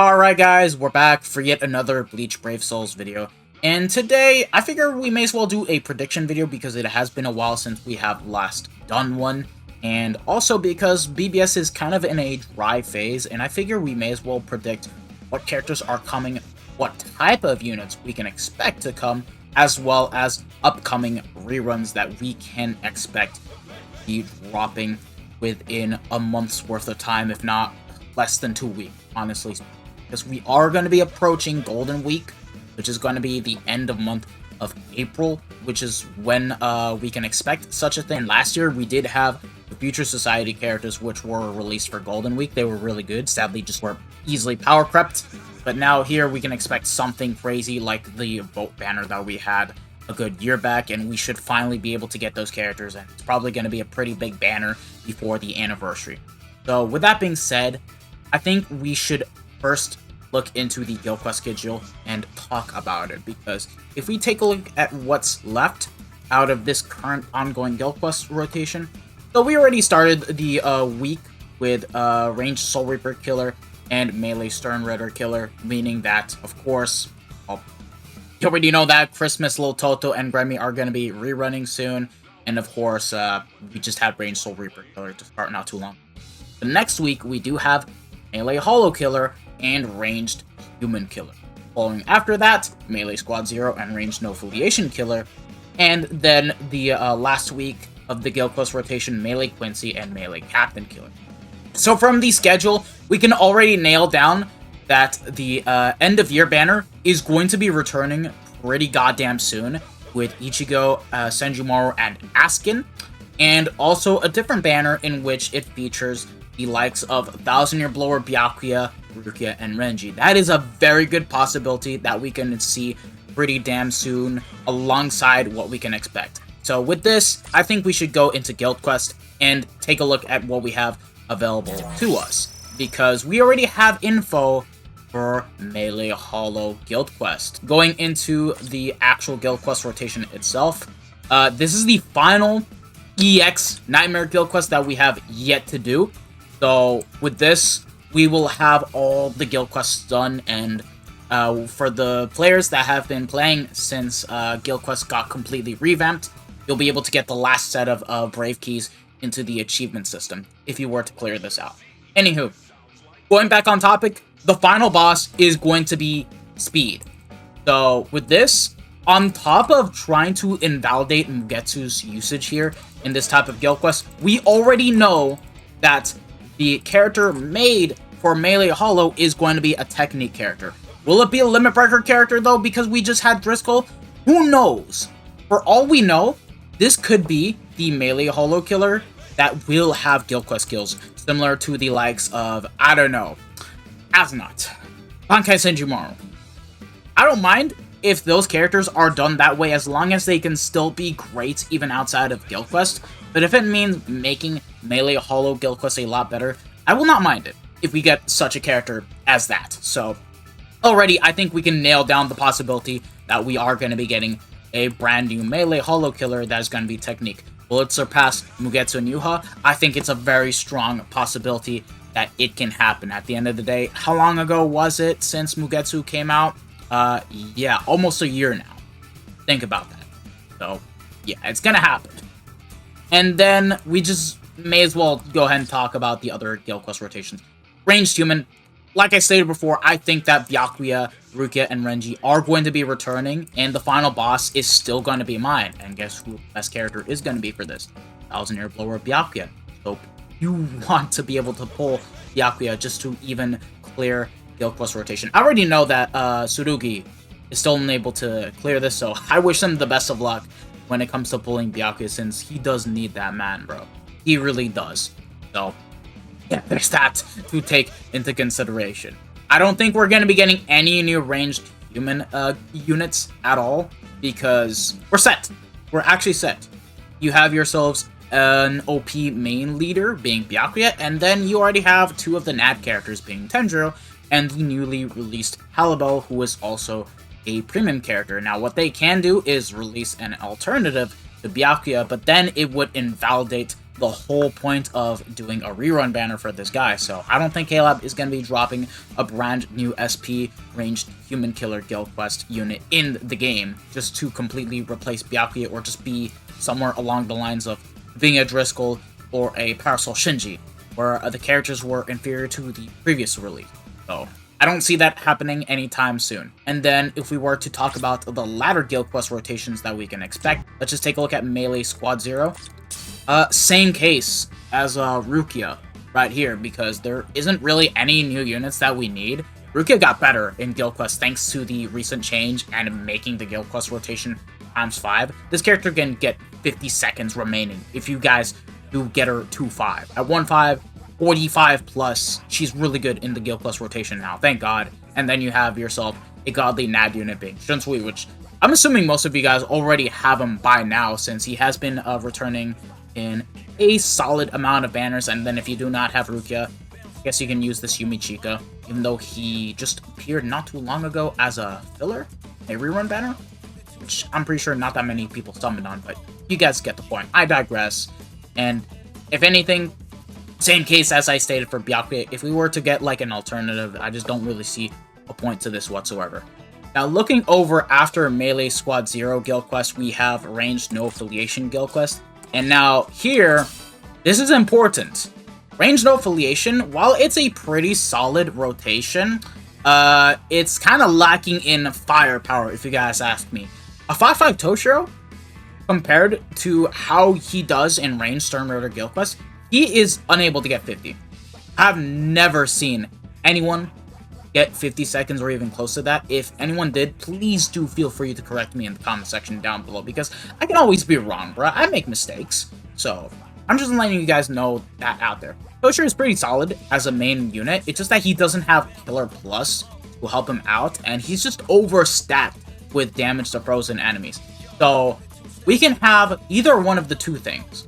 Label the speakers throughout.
Speaker 1: Alright guys, we're back for yet another Bleach Brave Souls video. And today, I figure we may as well do a prediction video because it has been a while since we have last done one. And also because BBS is kind of in a dry phase, and I figure we may as well predict what characters are coming, what type of units we can expect to come, as well as upcoming reruns that we can expect to be dropping within a month's worth of time, if not less than 2 weeks, honestly. Because we are going to be approaching Golden Week, which is going to be the end of month of April, which is when we can expect such a thing. Last year, we did have the Future Society characters, which were released for Golden Week. They were really good. Sadly, just were easily power crept. But now here, we can expect something crazy like the Vote banner that we had a good year back, and we should finally be able to get those characters, and it's probably going to be a pretty big banner before the anniversary. So with that being said, I think we should first look into the Guild Quest schedule and talk about it, because if we take a look at what's left out of this current ongoing Guild Quest rotation, so we already started the week with ranged Soul Reaper Killer and melee Stern Ritter Killer, meaning that, of course, you already know that Christmas, Lil Toto, and Grammy are going to be rerunning soon, and of course, we just had ranged Soul Reaper Killer to start not too long. The next week, we do have melee Hollow Killer and ranged Human Killer. Following after that, melee Squad Zero and ranged No Affiliation Killer. And then the last week of the Guild Quest rotation, melee Quincy and melee Captain Killer. So from the schedule, we can already nail down that the end of year banner is going to be returning pretty goddamn soon with Ichigo, Senjumaru, and Askin. And also a different banner in which it features the likes of 1000-Year Blower, Byakuya, Rukia, and Renji. That is a very good possibility that we can see pretty damn soon alongside what we can expect. So with this, I think we should go into Guild Quest and take a look at what we have available to us, because we already have info for Melee Hollow Guild Quest. Going into the actual Guild Quest rotation itself, this is the final EX Nightmare Guild Quest that we have yet to do. So with this, we will have all the Guild Quests done, and for the players that have been playing since Guild Quest got completely revamped, you'll be able to get the last set of Brave Keys into the achievement system, if you were to clear this out. Anywho, going back on topic, the final boss is going to be Speed. So with this, on top of trying to invalidate Mugetsu's usage here in this type of Guild Quest, we already know that the character made for Melee Hollow is going to be a technique character. Will it be a Limit Breaker character, though, because we just had Driscoll? Who knows? For all we know, this could be the Melee Hollow Killer that will have Guild Quest skills, similar to the likes of, I don't know, Aznot, Bankai Senjumaru. I don't mind if those characters are done that way, as long as they can still be great even outside of Guild Quest. But if it means making Melee Hollow Guild Quest a lot better, I will not mind it if we get such a character as that. So already, I think we can nail down the possibility that we are going to be getting a brand new Melee Hollow Killer that is going to be technique. Will it surpass Mugetsu and Yuha? I think it's a very strong possibility that it can happen. At the end of the day, how long ago was it since Mugetsu came out? Yeah, almost a year now. Think about that. So, yeah, it's gonna happen. And then we just may as well go ahead and talk about the other Guild Quest rotations. Ranged Human. Like I stated before, I think that Byakuya, Rukia, and Renji are going to be returning, and the final boss is still going to be mine. And guess who the best character is going to be for this? 1000-Year Blower Byakuya. So you want to be able to pull Byakuya just to even clear Guild Quest rotation. I already know that Tsurugi is still unable to clear this, so I wish him the best of luck when it comes to pulling Byakuya, since he does need that man, bro. He really does. So yeah, there's that to take into consideration. I don't think we're going to be getting any new ranged human units at all, because we're set. We're actually set. You have yourselves an OP main leader being Byakuya, and then you already have two of the NAD characters being Tenjiro, and the newly released Halibel, who is also a premium character. Now, what they can do is release an alternative to Byakuya, but then it would invalidate the whole point of doing a rerun banner for this guy. So I don't think Caleb is going to be dropping a brand new SP ranged human killer guild quest unit in the game just to completely replace Byakuya or just be somewhere along the lines of being a Driscoll or a Parasol Shinji, where the characters were inferior to the previous release. So I don't see that happening anytime soon. And then if we were to talk about the latter guild quest rotations that we can expect, let's just take a look at Melee Squad 0. Same case as Rukia right here, because there isn't really any new units that we need. Rukia got better in guild quest thanks to the recent change and making the guild quest rotation ×5. This character can get 50 seconds remaining if you guys do get her to 5. At 1-5, 45 plus, she's really good in the guild quest rotation now, thank God. And then you have yourself a godly NAD unit being Shunsui, which I'm assuming most of you guys already have him by now, since he has been returning in a solid amount of banners. And then if you do not have Rukia, I guess you can use this Yumichika, even though he just appeared not too long ago as a filler, a rerun banner, which I'm pretty sure not that many people summoned on, but you guys get the point. I digress. And if anything, same case as I stated for Byakuya, if we were to get like an alternative, I just don't really see a point to this whatsoever. Now, looking over after Melee Squad 0 guild quest, we have Ranged No Affiliation guild quest. And now here, this is important. Ranged No Affiliation, while it's a pretty solid rotation, it's kind of lacking in firepower, if you guys ask me. A 5-5 Toshiro, compared to how he does in Ranged Storm Raider guild quest, he is unable to get 50. I've never seen anyone get 50 seconds or even close to that. If anyone did, please do feel free to correct me in the comment section down below, because I can always be wrong, bro. I make mistakes. So I'm just letting you guys know that out there. Toshiro is pretty solid as a main unit. It's just that he doesn't have Killer Plus to help him out, and he's just overstacked with damage to frozen enemies. So we can have either one of the two things.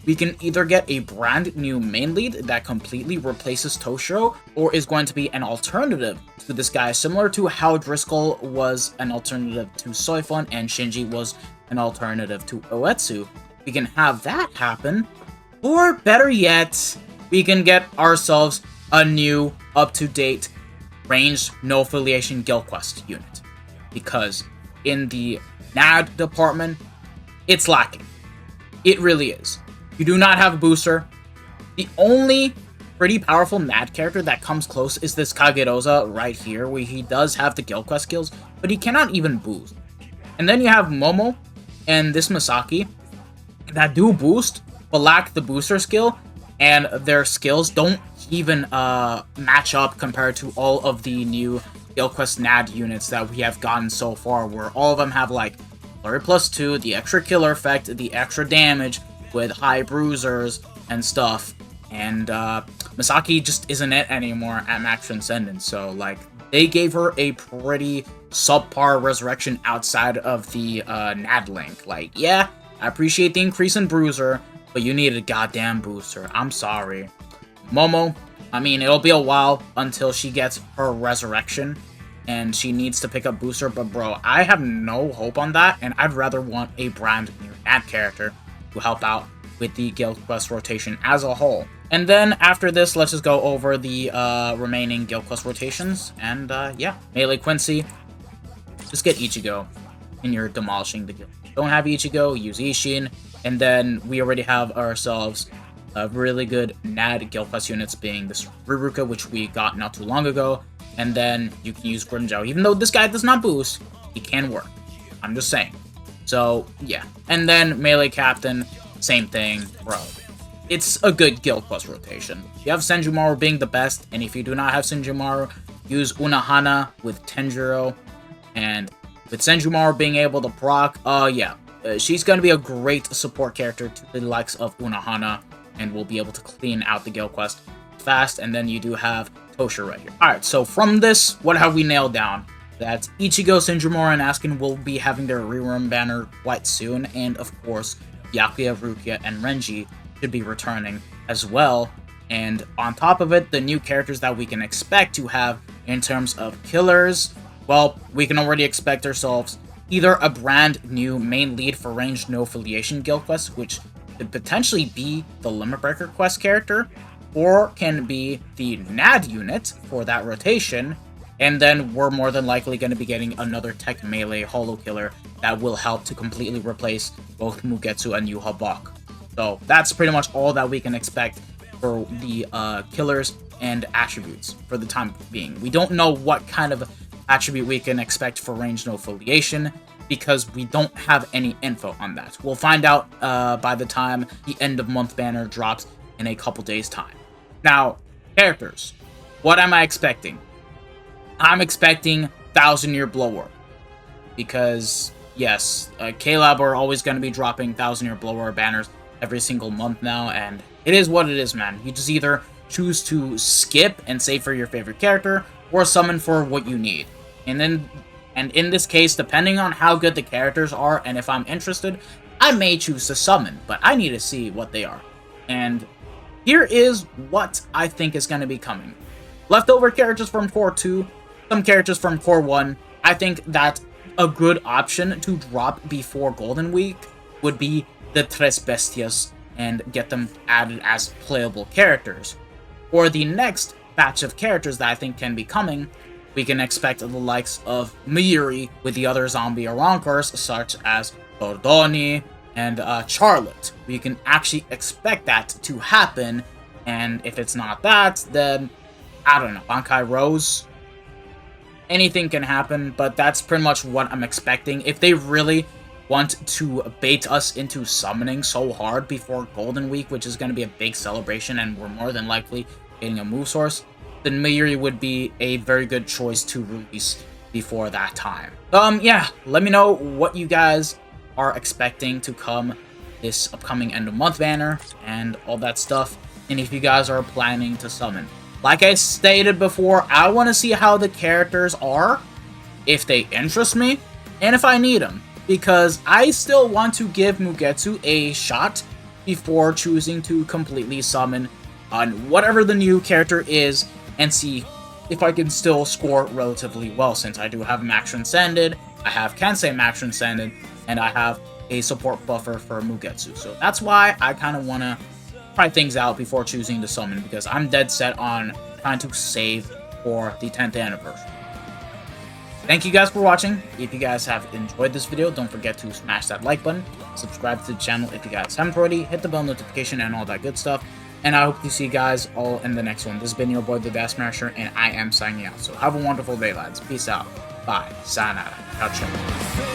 Speaker 1: We can either get a brand new main lead that completely replaces Toshiro, or is going to be an alternative to this guy, similar to how Driscoll was an alternative to Soifun and Shinji was an alternative to Oetsu. We can have that happen, or better yet, we can get ourselves a new, up-to-date, Ranged No Affiliation guild quest unit. Because in the NAD department, it's lacking. It really is. You do not have a booster. The only pretty powerful NAD character that comes close is this Kagerosa right here, where he does have the guild quest skills, but he cannot even boost. And then you have Momo and this Masaki that do boost, but lack the booster skill, and their skills don't even match up compared to all of the new guild quest NAD units that we have gotten so far, where all of them have like Flurry +2, the extra killer effect, the extra damage, with high bruisers and stuff, and Masaki just isn't it anymore at Max Transcendence. So like, they gave her a pretty subpar resurrection outside of the NAD link. Like, yeah, I appreciate the increase in bruiser, but you need a goddamn booster. I'm sorry. Momo, I mean, it'll be a while until she gets her resurrection, and she needs to pick up booster, but bro, I have no hope on that, and I'd rather want a brand new NAD character to help out with the guild quest rotation as a whole. And then after this, let's just go over the remaining guild quest rotations. And yeah, Melee Quincy, just get Ichigo and you're demolishing the guild. Don't have Ichigo, use Ishin, and then we already have ourselves really good NAD guild quest units, being this Ruruka, which we got not too long ago, and then you can use Grimjow. Even though this guy does not boost, he can work. I'm just saying. So, yeah. And then Melee Captain, same thing, bro. It's a good guild quest rotation. You have Senjumaru being the best, and if you do not have Senjumaru, use Unohana with Tenjiro, and with Senjumaru being able to proc, yeah. She's going to be a great support character to the likes of Unohana, and will be able to clean out the guild quest fast, and then you do have Toshiro right here. Alright, so from this, what have we nailed down? That Ichigo, Senjumaru, and Askin will be having their rerun banner quite soon, and of course, Byakuya, Rukia, and Renji should be returning as well. And on top of it, the new characters that we can expect to have in terms of killers, well, we can already expect ourselves either a brand new main lead for Ranged No Affiliation guild quest, which could potentially be the Limit Breaker quest character, or can be the NAD unit for that rotation, and then we're more than likely going to be getting another tech melee holo killer that will help to completely replace both Mugetsu and Yuha Bak. So that's pretty much all that we can expect for the killers and attributes for the time being. We don't know what kind of attribute we can expect for range no affiliation, because we don't have any info on that. We'll find out by the time the end of month banner drops in a couple days' time. Now, characters. What am I expecting? I'm expecting 1000-Year Blower. Because, yes, K-Lab are always going to be dropping 1000-Year Blower banners every single month now, and it is what it is, man. You just either choose to skip and save for your favorite character, or summon for what you need. And in this case, depending on how good the characters are, and if I'm interested, I may choose to summon, but I need to see what they are. And here is what I think is going to be coming. Leftover characters from Core 2, some characters from Core 1. I think that a good option to drop before Golden Week would be the Tres Bestias and get them added as playable characters. For the next batch of characters that I think can be coming, we can expect the likes of Mayuri with the other zombie Arankars, such as Bordoni and Charlotte. We can actually expect that to happen, and if it's not that, then, I don't know, Bankai Rose? Anything can happen, but that's pretty much what I'm expecting. If they really want to bait us into summoning so hard before Golden Week, which is going to be a big celebration, and we're more than likely getting a move source, then Mayuri would be a very good choice to release before that time. Yeah, let me know what you guys are expecting to come this upcoming end of month banner and all that stuff, and if you guys are planning to summon. Like I stated before, I want to see how the characters are, if they interest me, and if I need them, because I still want to give Mugetsu a shot before choosing to completely summon on whatever the new character is, and see if I can still score relatively well, since I do have Max Transcended, I have Kensei Max Transcended, and I have a support buffer for Mugetsu. So that's why I kind of want to try things out before choosing to summon, because I'm dead set on trying to save for the 10th anniversary. Thank you guys for watching. If you guys have enjoyed this video, don't forget to smash that like button, subscribe to the channel if you guys haven't already, hit the bell notification and all that good stuff. And I hope to see you guys all in the next one. This has been your boy, the Bass Smasher, and I am signing out. So have a wonderful day, lads. Peace out. Bye. Sayonara. Ciao, ciao.